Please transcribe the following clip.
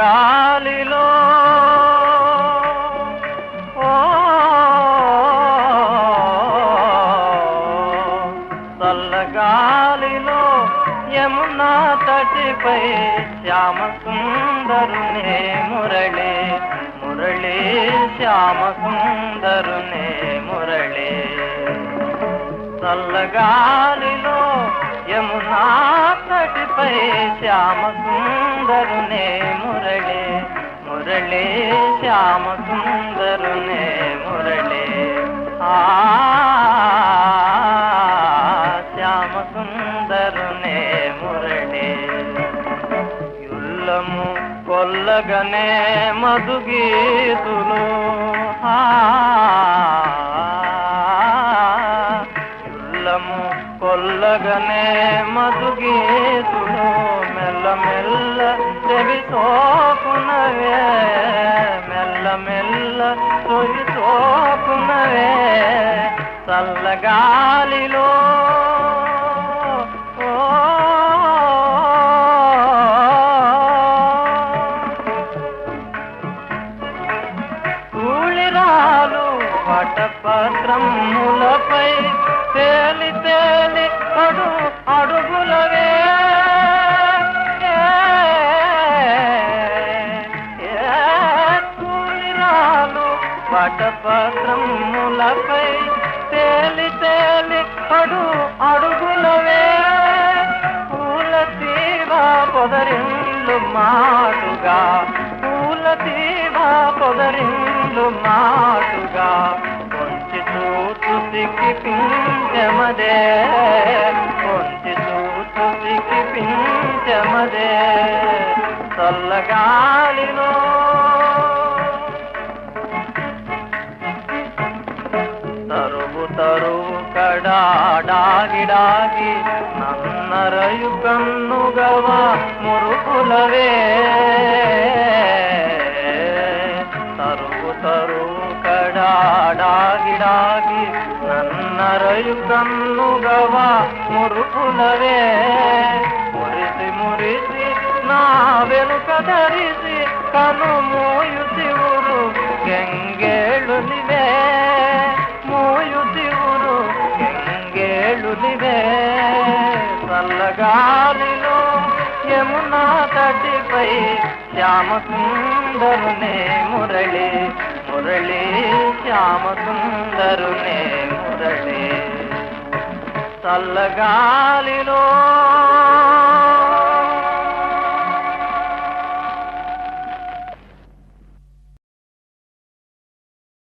చల్లగాలిలో చల్లగాలిలో యమునా తటిపై శ్యామ సుందరునే మురళి మురళి శ్యామ సుందరునే మురళి చల్లగాలిలో యమునా తటిపై శ్యామ సుందరునే మురళి మురళి శ్యామ సుందరునే మురళి శ్యామ సుందరునే మురళి యుల్లము కొల్లగనే మధుగీతులు యుల్లము కొల్లగనే మధుగీతులు మెల్ల మెల్ల చెవి సోకునవే మెల్ల మెల్ల చెవి సోకునవే చల్లగాలిలో తూళిరాలు వటపత్రములపై తేలి తేలి అడుగులవే తూళిరాలు వటపత్రములపై తేలి తేలి అడుగులవే పూల తీవ పొదరిల్లు మాటుగా పూల తీవ పొదరిల్లు మాటుగా కొంచె చూచు సిక్కి పించమదే కొంచె చూచు సిక్కి పించమదే చల్లగాలిలో తరువు తరువు కడాడాగిడాగి నన్నరయు కన్నుగవ మురుకులవే తరువు తరువు కడాడాగిడాగి నన్నరయు కన్నుగవ మురుకులవే మురిసి మురిసి నా వెనుక ధరిసి కను మోయు శివుడు గంగేళునివే మోయు శివుడు గంగేళునివే చల్లగాలిలో యమునా తటిపై శ్యామ సుందరునే మురళి మురళి శ్యామ సుందరునే మురళి చల్లగాలిలో